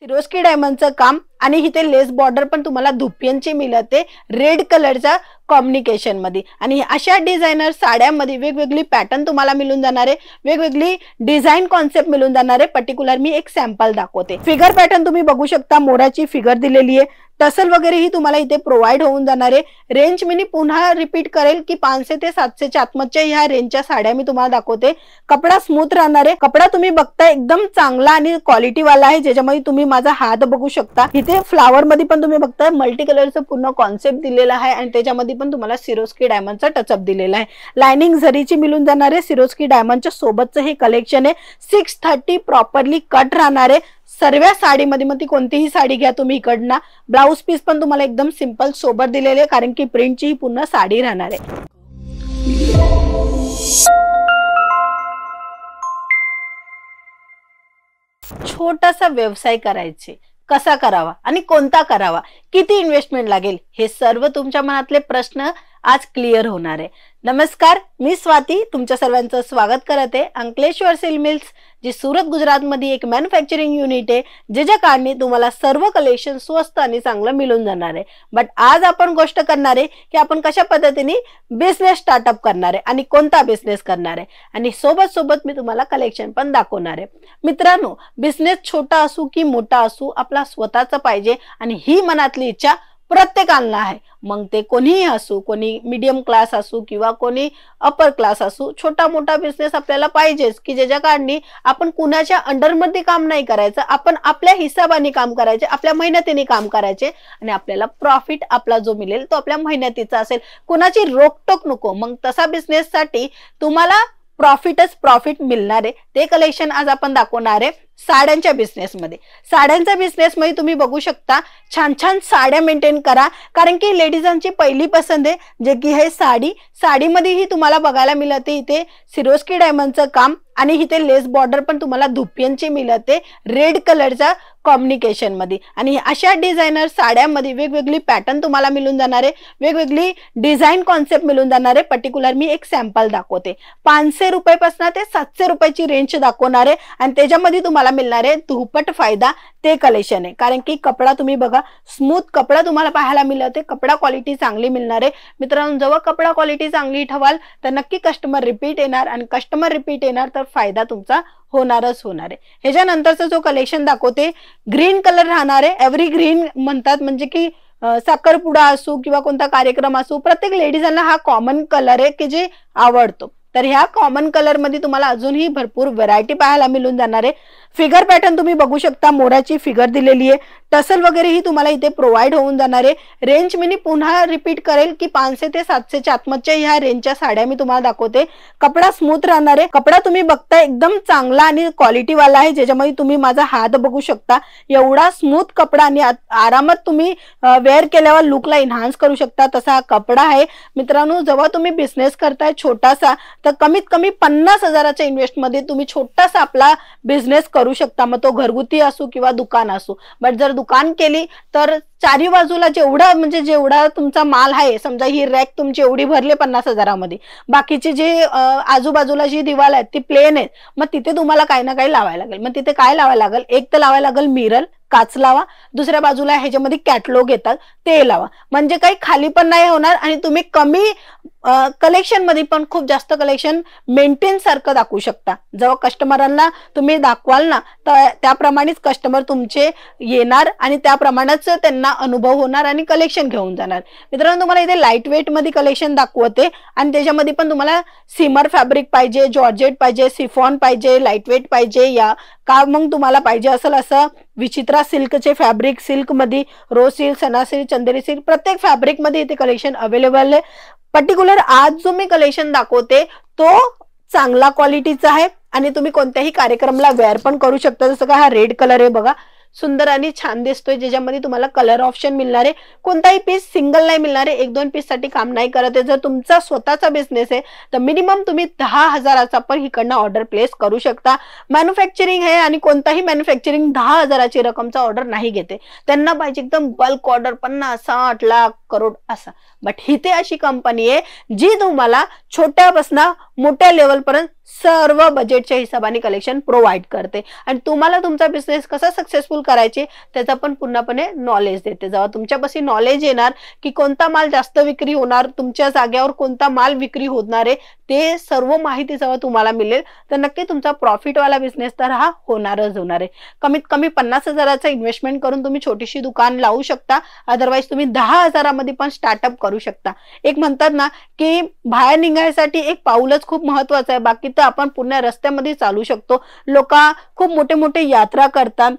Swarovski डायमंडचं काम आणि इथे लेस बॉर्डर पण तुम्हाला धुपियांची मिळते रेड कलरचा कॉम्बिनेशन मध्ये। आणि अशा डिझायनर साड्यांमध्ये वेगवेगळी पॅटर्न तुम्हाला मिळून जाणार आहे, वेगवेगळी डिझाइन कॉन्सेप्ट मिळून जाणार आहे। पर्टिक्युलर मी एक सॅम्पल दाखवते। फिगर पॅटर्न तुम्ही बघू शकता, मोराची फिगर दिलेली आहे, टसल वगैरे ही तुम्हाला इथे प्रोव्हाइड होऊन जाणार आहे। रेंज मी पुन्हा रिपीट करेल की 500 ते 700 च्या आतमधच्या ह्या रेंजच्या साड्या मी तुम्हाला दाखवते। कपडा स्मूथ राहणार आहे, कपडा तुम्ही बघता एकदम चांगला आणि क्वालिटी वाला आहे, ज्याच्यामध्ये तुम्ही माझा हात बघू शकता। इथे फ्लावर मध्ये पण तुम्ही बघता मल्टी कलरचं पूर्ण कॉन्सेप्ट दिलेला आहे आणि त्याच्यामध्ये पण तुम्हाला सिरोस्की डायमंडचा टचअप दिलेला आहे। लाइनिंग जरीची मिळून जाणार आहे। सिरोस्की डायमंडच्या सोबतचं हे कलेक्शन आहे। 630 प्रॉपरली कट राहणार आहे सर्व साडीमध्ये। मग ती कोणतीही साडी घ्या तुम्ही इकडनं। ब्लाउज पीस पण तुम्हाला एकदम सिंपल सोबर दिलेले आहे, कारण की प्रिंटची ही पूर्ण साडी राहणार आहे। छोटासा व्यवसाय करायचे कसा करावा आणि कोणता करावा, किती इन्व्हेस्टमेंट लागेल, हे सर्व तुमच्या मनातले प्रश्न आज क्लिअर होणार आहे। नमस्कार, मी स्वाती तुमच्या सर्वांचं स्वागत करते अंकलेश्वर सिल्क मिल्स, जी सुरत गुजरात मध्ये एक मॅन्युफॅक्चरिंग युनिट आहे, ज्याच्या कारणे तुम्हाला सर्व कलेक्शन स्वस्त आणि चांगलं मिळून जाणार आहे। बट आज आपण गोष्ट करणार आहे की आपण कशा पद्धतीने बिझनेस स्टार्टअप करणार आहे आणि कोणता बिझनेस करणार आहे, आणि सोबत सोबत मी तुम्हाला कलेक्शन पण दाखवणार आहे। मित्रांनो, बिझनेस छोटा असू की मोठा असू, आपला स्वतःचा पाहिजे आणि ही मनातली इच्छा प्रत्येकाला आहे। मग ते कोणीही असू, कोणी मीडियम क्लास असू किंवा कोणी अपर क्लास असू, छोटा मोठा बिझनेस आपल्याला पाहिजेच की ज्याच्या कारणी आपण कुणाच्या अंडरमध्ये काम नाही करायचं, आपण आपल्या हिसाबाने काम करायचे, आपल्या मेहनतीने काम करायचे आणि आपल्याला प्रॉफिट आपला जो मिळेल तो आपल्या मेहनतीचा असेल, कुणाची रोकटोक नको। मग तसा बिझनेस साठी तुम्हाला प्रॉफिटच प्रॉफिट मिळणार आहे। ते कलेक्शन आज आपण दाखवणार आहे साड्यांच्या बिझनेस मध्ये। साड्यांच्या बिझनेस मध्ये तुम्ही बघू शकता छान छान साड्या मेंटेन करा, कारण की लेडीजांची पहिली पसंत आहे जे की हे साडी। साडीमध्येही तुम्हाला बघायला मिळते इथे सिरोस्की डायमंडचं काम आणि इथे लेस बॉर्डर पण तुम्हाला धुपियांची मिळते रेड कलरचा कॉम्बिनेशन मध्ये। आणि अशा डिझायनर साड्यांमध्ये वेगवेगळी पॅटर्न तुम्हाला मिळून जाणार आहे, वेगवेगळी डिझाइन कॉन्सेप्ट मिळून जाणार आहे। पर्टिक्युलर मी एक सॅम्पल दाखवते। 500 रुपयापासून ते 700 रुपयाची रेंज दाखवणार आहे आणि त्याच्यामध्ये तुम्हाला मिळणार आहे दुप्पट फायदा ते कलेक्शन आहे, कारण की कपडा तुम्ही बघा स्मूथ कपडा तुम्हाला पाहायला मिळते, कपडा क्वालिटी चांगली मिळणार आहे। मित्रांनो, जेव्हा कपडा क्वालिटी चांगली ठेवाल तर नक्की कस्टमर रिपीट येणार आणि कस्टमर रिपीट येणार तर फायदा तुमचा होणारच होणार आहे। ह्याच्यानंतरचं जो कलेक्शन दाखवते ग्रीन कलर राहणार आहे। एव्हरी ग्रीन म्हणतात, म्हणजे की साखरपुडा असू किंवा कोणता कार्यक्रम असू, प्रत्येक लेडीजांना हा कॉमन कलर आहे की जे आवडतो। तर ह्या कॉमन कलर मध्ये तुम्हाला अजूनही भरपूर व्हरायटी पाहायला मिळून जाणार आहे। फिगर पॅटर्न तुम्ही बघू शकता, मोराची फिगर दिलेली आहे, टसल वगैरे ही तुम्हाला इथे प्रोव्हाइड होऊन जाणार आहे। रेंज मी पुन्हा रिपीट करेल की 500 ते 700 च्या आतमधच्या ह्या रेंजच्या साड्या मी तुम्हाला दाखवते। कपडा स्मूथ राहणार आहे, कपडा तुम्ही बघता एकदम चांगला आणि क्वालिटी वाला आहे, ज्याच्यामध्ये तुम्ही माझा हात बघू शकता। एवढा स्मूथ कपडा आणि आरामात तुम्ही वेअर केल्यावर लुकला एन्हान्स करू शकता तसा हा कपडा आहे। मित्रांनो, जेव्हा तुम्ही बिझनेस करताय छोटासा तर कमीत कमी 50,000च्या इन्व्हेस्ट मध्ये तुम्ही छोटासा आपला बिझनेस करू शकता, मग तो घरगुती असू किंवा दुकान असू। बट जर दुकान केली तर चारी बाजूला जेवढा तुमचा माल आहे, समजा ही रॅक तुमची एवढी भरले 50,000मध्ये, बाकीची जी आजूबाजूला जी दिवाल आहेत ती प्लेन आहेत, मग तिथे तुम्हाला काही ना काही लावायला लागेल। मग तिथे काय लावायला लागेल, एक तर लावायला लागेल मिरर, काच लावा, दुसऱ्या बाजूला ह्याच्यामध्ये कॅटलॉग येतात ते लावा, म्हणजे काही खाली पण नाही होणार आणि तुम्ही कमी कलेक्शन मध्ये पण खूप जास्त कलेक्शन मेंटेन सारखं दाखवू शकता। जेव्हा कस्टमरांना तुम्ही दाखवाल ना तर त्याप्रमाणेच कस्टमर तुमचे येणार आणि त्याप्रमाणेच त्यांना अनुभव होणार आणि कलेक्शन घेऊन जाणार। मित्रांनो, तुम्हाला इथे लाईट वेट मध्ये कलेक्शन दाखवते आणि त्याच्यामध्ये पण तुम्हाला सिमर फॅब्रिक पाहिजे, जॉर्जेट पाहिजे, सिफॉन पाहिजे, लाईट वेट पाहिजे, या का मग तुम्हाला पाहिजे असेल असं विचित्रा सिल्कचे फॅब्रिक, सिल्क मध्ये रोज सिल्क, सना सिल्क, चंदेरी सिल्क, प्रत्येक फॅब्रिक मध्ये इथे कलेक्शन अवेलेबल आहे। पर्टिक्युलर आज जो मी कलेक्शन दाखवते तो चांगला क्वालिटीचा आहे आणि तुम्ही कोणत्याही कार्यक्रमाला वेअर पण करू शकता। जसं का हा रेड कलर आहे बघा, सुंदर आणि छान दिसतोय, ज्याच्यामध्ये तुम्हाला कलर ऑप्शन मिळणार आहे। कोणताही पीस सिंगल नाही मिळणार आहे, 1-2 पीस साठी काम नाही करत आहे। जर तुमचा स्वतःचा बिझनेस आहे तर मिनिमम तुम्ही 10,000चा पण इकडनं ऑर्डर प्लेस करू शकता। मॅन्युफॅक्चरिंग आहे आणि कोणताही मॅन्युफॅक्चरिंग 10,000ची रकमचा ऑर्डर नाही घेते, त्यांना पाहिजे एकदम बल्क ऑर्डर 50, 60 लाख, करोड असा। बट इथे अशी कंपनी आहे जी तुम्हाला छोट्यापासून मोठ्या लेवल पर्यंत सर्व बजेटच्या हिशोबाने कलेक्शन प्रोव्हाइड करते आणि तुम्हाला तुमचा बिझनेस कसा सक्सेसफुल करायचे त्याचा पण पूर्णपणे नॉलेज देते. जेव्हा तुमच्यापाशी नॉलेज येणार की कोणता माल जास्त विक्री होणार, तुमच्या जाग्यावर कोणता माल विक्री होणार आहे, ते सर्व माहिती जेव्हा तुम्हाला मिळेल तर नक्की तुमचा प्रॉफिटवाला बिझनेस तर हा होणारच होणार आहे. कमीत कमी 50,000चा इन्व्हेस्टमेंट करून तुम्ही छोटीशी दुकान लावू शकता. अदरवाईज तुम्ही 10,000मध्ये पण स्टार्टअप करू शकता. एक म्हणतात ना की बाहेर निघायसाठी एक पाऊलच खूप महत्वाचं आहे, बाकी तर आपण पूर्ण रस्त्यामध्ये चालू शकतो. लोक खूप मोठे मोठे यात्रा करतात,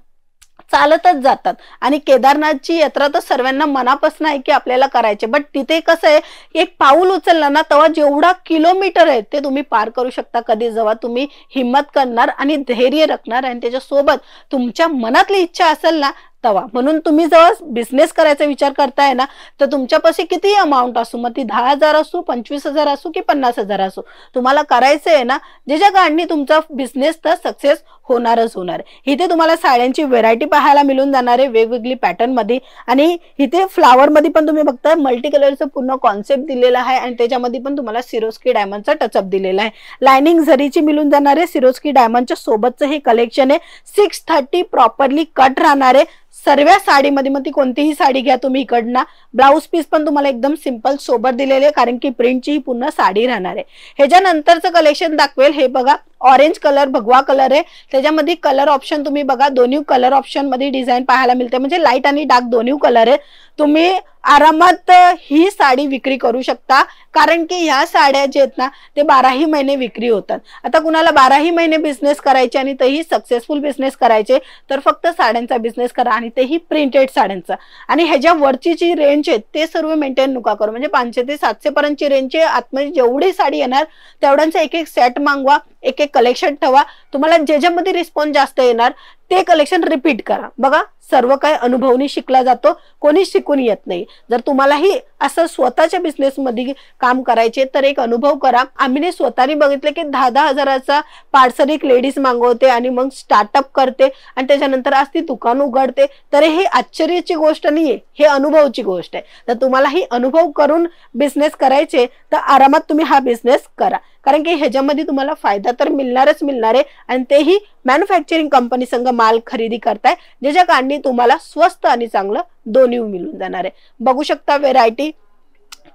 चालतच जातात आणि केदारनाथची यात्रा तर सर्वांना मनापासून आहे की आपल्याला करायचे. बट तिथे कसं आहे, एक पाऊल उचललं ना तेव्हा जेवढा किलोमीटर आहे ते तुम्ही पार करू शकता कधी, जेव्हा तुम्ही हिम्मत करणार आणि धैर्य राखणार आणि त्याच्यासोबत तुमच्या मनातली इच्छा असेल ना तवा. म्हणून तुम्ही जेव्हा बिझनेस करायचा विचार करताय ना तर तुमच्यापाशी किती अमाऊंट असू, मग ती 10,000 असू, 25,000 असू की 50,000 असू, तुम्हाला करायचं आहे ना ज्याच्या कारणी तुमचा बिझनेस तर सक्सेस होणारच होणार. इथे तुम्हाला साड्यांची व्हेरायटी पाहायला मिळून जाणार आहे वेगवेगळी पॅटर्न मध्ये. आणि इथे फ्लावर मध्ये पण तुम्ही बघता मल्टी कलरचं पूर्ण कॉन्सेप्ट दिलेला आहे आणि त्याच्यामध्ये पण तुम्हाला सिरोस्की डायमंडचा टचअप दिलेला आहे. लाइनिंग जरीची मिळून जाणार आहे. सिरोस्की डायमंडच्या सोबतचं हे कलेक्शन आहे. 630 प्रॉपरली कट राहणार आहे सर्व साडीमध्ये. मग ती कोणतीही साडी घ्या तुम्ही इकडनं. ब्लाऊज पीस पण तुम्हाला एकदम सिंपल सोबत दिलेले कारण की प्रिंटची ही पूर्ण साडी राहणार आहे. ह्याच्यानंतरचं कलेक्शन दाखवेल हे बघा, ऑरेंज कलर भगवा कलर आहे. त्याच्यामध्ये कलर ऑप्शन तुम्ही बघा, दोन्ही कलर ऑप्शन मध्ये डिझाईन पाहायला मिळते, म्हणजे लाईट आणि डार्क दोन्ही कलर आहे. तुम्ही आरामात ही साडी विक्री करू शकता कारण की ह्या साड्या जे आहेत ना ते 12ही महिने विक्री होतात. आता कुणाला 12ही महिने बिझनेस करायचे आणि तेही सक्सेसफुल बिझनेस करायचे तर फक्त साड्यांचा बिझनेस करा आणि तेही प्रिंटेड साड्यांचा. आणि ह्याच्या वरची जी रेंज आहे ते सर्व मेंटेन नका करू, म्हणजे 500 ते 700 पर्यंतची रेंजची आतमध्ये जेवढी साडी येणार तेवढ्यांचा एक एक सेट मागवा, एक एक कलेक्शन ठेवा. तुम्हाला ज्याच्यामध्ये रिस्पॉन्स जास्त येणार ते कलेक्शन रिपीट करा. बघा सर्व काही अनुभवनी शिकला जातो, कोणी शिकून येत नाही. जर तुम्हालाही असं स्वतःच्या बिझनेस मध्ये काम करायचे तर एक अनुभव करा. आम्ही स्वतःने बघितले की 10-10 हजाराचा पार्सल एक लेडीज मागवते आणि मग स्टार्टअप करते आणि त्याच्यानंतर आज ती दुकान उघडते. तर हे आश्चर्याची गोष्ट नाहीये, हे अनुभवाची गोष्ट आहे. तर तुम्हालाही अनुभव करून बिझनेस करायचे तर आरामात तुम्ही हा बिझनेस करा कारण की ह्याच्यामध्ये तुम्हाला फायदा तर मिळणारच मिळणार आहे आणि तेही मॅन्युफॅक्चरिंग कंपनी संग माल खरेदी करताय ज्याच्या कारणी तुम्हाला स्वस्त आणि चांगलं दोन्ही मिळून जाणार आहे. बघू शकता व्हेरायटी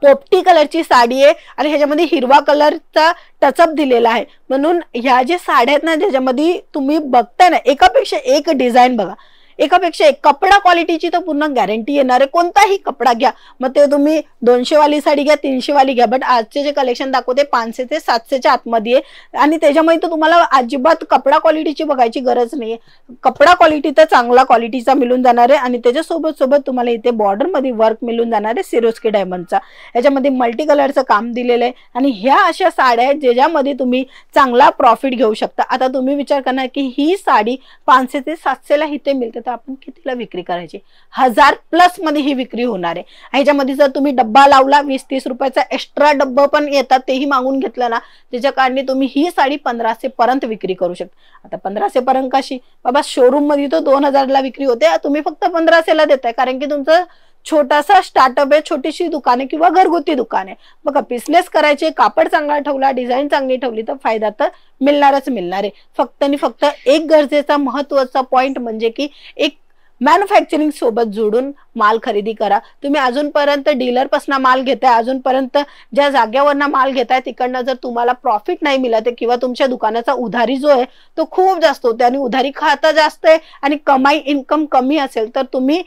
पोपटी कलरची साडी आहे आणि ह्याच्यामध्ये हिरवा कलरचा टचअप दिलेला आहे. म्हणून ह्या जे साड्या आहेत ना ज्याच्यामध्ये तुम्ही बघताय ना एकापेक्षा एक डिझाईन बघा, एकापेक्षा एक. कपडा क्वालिटीची तर पूर्ण गॅरंटी येणार आहे. कोणताही कपडा घ्या, मग ते तुम्ही 200 वाली साडी घ्या, 300 वाली घ्या, बट आजचे जे कलेक्शन दाखवते 500 ते 700च्या आतमध्ये आहे आणि त्याच्यामुळे तर तुम्हाला अजिबात कपडा क्वालिटीची बघायची गरज नाहीये. कपडा क्वालिटी तर चांगला क्वालिटीचा मिळून जाणार आहे आणि त्याच्यासोबत सोबत तुम्हाला इथे बॉर्डर मध्ये वर्क मिळून जाणार आहे सिरोस्की डायमंडचा. याच्यामध्ये मल्टी कलरचं काम दिलेलं आहे आणि ह्या अशा साड्या आहेत ज्याच्यामध्ये तुम्ही चांगला प्रॉफिट घेऊ शकता. आता तुम्ही विचार करणार की ही साडी 500 ते 700ला इथे मिळते, आपण कितीला विक्री करायची? 1000+ मध्ये ही विक्री होणार आहे. ह्याच्यामध्ये जर तुम्ही डब्बा लावला 20-30 रुपयाचा एक्स्ट्रा डब्बा पण येतात तेही मागून घेतलं ना त्याच्या कारणे तुम्ही ही साडी 1500 पर्यंत विक्री करू शकता. आता 1500 पर्यंत कशी बाबा, शोरूम मध्ये तो 2000ला विक्री होते, तुम्ही फक्त 1500ला देताय कारण की तुमचं छोटासा स्टार्टअप आहे, छोटीशी दुकान आहे किंवा घरगुती दुकान आहे. बघा बिझनेस करायचे, कापड चांगला ठेवला, डिझाईन चांगली ठेवली तर फायदा तर मिळणारच मिळणार आहे. फक्त आणि फक्त एक गरजेचा महत्वाचा पॉइंट म्हणजे की एक मॅन्युफॅक्चरिंग सोबत जोडून माल खरेदी करा. तुम्ही अजूनपर्यंत डीलर पासून माल घेताय, अजूनपर्यंत ज्या जागेवरनं माल घेताय तिकडनं जर तुम्हाला प्रॉफिट नाही मिळत आहे किंवा तुमच्या दुकानाचा उधारी जो आहे तो खूप जास्त होते आणि उधारी खाता जास्त आहे आणि कमाई इन्कम कमी असेल तर तुम्ही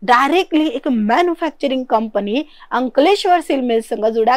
डायरेक्टली एक manufacturing company Ankleshwar silk mill संग जुडा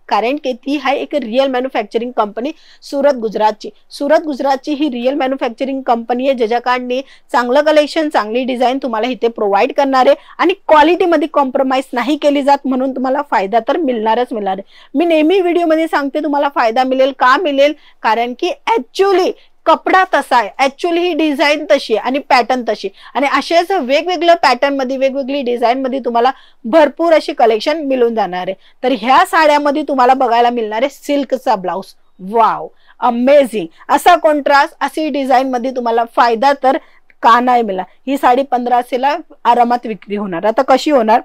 कारण की ती आहे एक रिअल मॅन्युफॅक्चरिंग कंपनी सुरत गुजरातची. सुरत गुजरातची ही रिअल मॅन्युफॅक्चरिंग कंपनी आहे ज्याच्या कारणे चांगलं कलेक्शन, चांगली डिझाईन तुम्हाला इथे प्रोव्हाइड करणार आहे आणि क्वालिटीमध्ये कॉम्प्रोमाइज नाही केली जात, म्हणून तुम्हाला फायदा तर मिळणारच मिळणार आहे. मी नेहमी व्हिडिओमध्ये सांगते तुम्हाला फायदा मिळेल का मिळेल, कारण की ऍक्च्युअली कपडा तसा आहे, ऍक्च्युअली ही डिझाईन तशी आहे आणि पॅटर्न तशी, आणि असेच वेगवेगळ्या पॅटर्न मध्ये वेगवेगळी डिझाईन मध्ये तुम्हाला भरपूर अशी कलेक्शन मिळून जाणार आहे. तर ह्या साड्यामध्ये तुम्हाला बघायला मिळणार आहे सिल्कचा ब्लाउज. वाव, अमेझिंग असा कॉन्ट्रास्ट, अशी डिझाईन मध्ये तुम्हाला फायदा तर का नाही मिळाला. ही साडी 1500ला आरामात विक्री होणार. आता कशी होणार,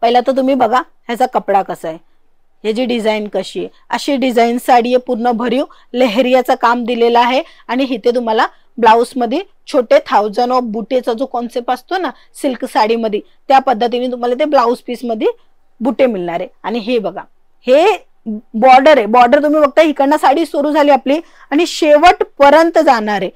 पहिला तर तुम्ही बघा ह्याचा कपडा कसा आहे. याची डिझाईन कशी आहे, अशी डिझाईन साडी आहे, पूर्ण भरीव लेहरियाचं काम दिलेलं आहे आणि इथे तुम्हाला ब्लाउज मध्ये छोटे 1000 ऑफ बुटेचा जो कॉन्सेप्ट असतो ना सिल्क साडीमध्ये, त्या पद्धतीने तुम्हाला ते ब्लाउज पीस मध्ये बुटे मिळणार आहे. आणि हे बघा, हे बॉर्डर आहे. बॉर्डर तुम्ही बघता इकडनं साडी सुरू झाली आपली आणि शेवट पर्यंत जाणार आहे.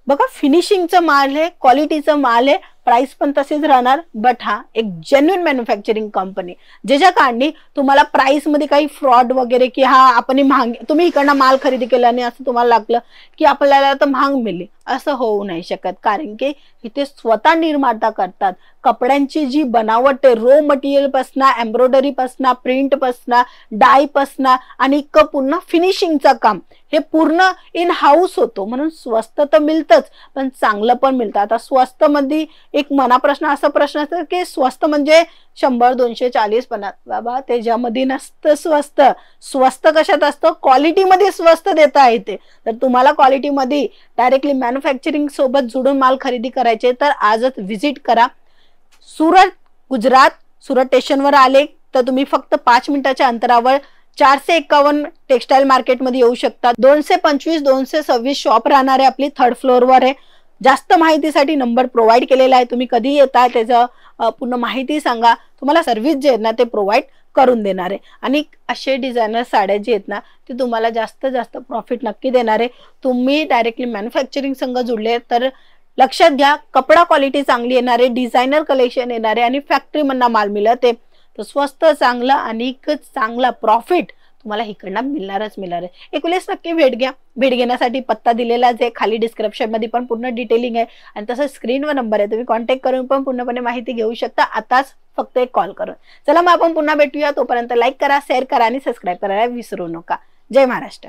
बघा फिनिशिंगचं माल आहे, क्वालिटीचं माल आहे, प्राइस पण तसेच राहणार. बट हा एक जेन्युइन मॅन्युफॅक्चरिंग कंपनी, ज्याच्या कारणी तुम्हाला प्राइस मध्ये काही फ्रॉड वगैरे की हा आपण महाग, तुम्ही इकडनं माल खरेदी केला आणि असं तुम्हाला लागलं की आपल्याला तर महाग मिळेल, असं होऊ नाही शकत. कारण की इथे स्वतः निर्माता करतात. कपड्यांची जी बनावट आहे, रो मटेरियल पासन, एम्ब्रॉयडरी पासन, प्रिंट पासन, डाय पासन आणि पुन्हा फिनिशिंगचं काम, हे पूर्ण इन हाऊस होतो. म्हणून स्वस्त तर मिळतच पण चांगलं पण मिळतं. आता स्वस्त मध्ये एक मना प्रश्न, असा प्रश्न असतो की स्वस्त म्हणजे 100, 200, 40, 50. बाबा त्याच्यामध्ये नसतं स्वस्त. स्वस्त कशात असतं? क्वालिटीमध्ये स्वस्त देता येते. तर तुम्हाला क्वालिटीमध्ये डायरेक्टली मॅन्युफॅक्चरिंग सोबत जुडून माल खरेदी करायचे तर आजच व्हिजिट करा. सुरत, गुजरात. सुरत स्टेशनवर आले तर तुम्ही फक्त 5 मिनिटाच्या अंतरावर 451 टेक्सटाईल मार्केटमध्ये येऊ शकता. 225, 226 शॉप राहणार आहे आपली, 3rd फ्लोअरवर आहे. जास्त माहितीसाठी नंबर प्रोव्हाइड केलेला आहे. तुम्ही कधी येताय त्याचं पूर्ण माहिती सांगा, तुम्हाला सर्व्हिस जे आहेत ना ते प्रोव्हाइड करून देणार आहे. आणि असे डिझायनर साड्या जे आहेत ना ते तुम्हाला जास्त जास्त प्रॉफिट नक्की देणार आहे. तुम्ही डायरेक्टली मॅन्युफॅक्चरिंग संघ जुडले तर लक्षात घ्या, कपडा क्वालिटी चांगली येणार आहे, डिझायनर कलेक्शन येणार आहे आणि फॅक्टरी मधनं माल मिळत आहे. तर स्वस्त, चांगला आणि चांगला प्रॉफिट तुम्हाला इकडनं मिळणार आहे. एक वेळेस नक्की भेट घ्या. भेट घेण्यासाठी पत्ता दिलेलाच आहे, खाली डिस्क्रिप्शन मध्ये पण पूर्ण डिटेलिंग आहे आणि तसंच स्क्रीनवर नंबर आहे, तुम्ही कॉन्टॅक्ट करून पण पूर्णपणे माहिती घेऊ शकता. आताच फक्त एक कॉल करून. चला मग आपण पुन्हा भेटूया. तोपर्यंत लाईक करा, शेअर करा आणि सबस्क्राईब करायला विसरू नका. जय महाराष्ट्र.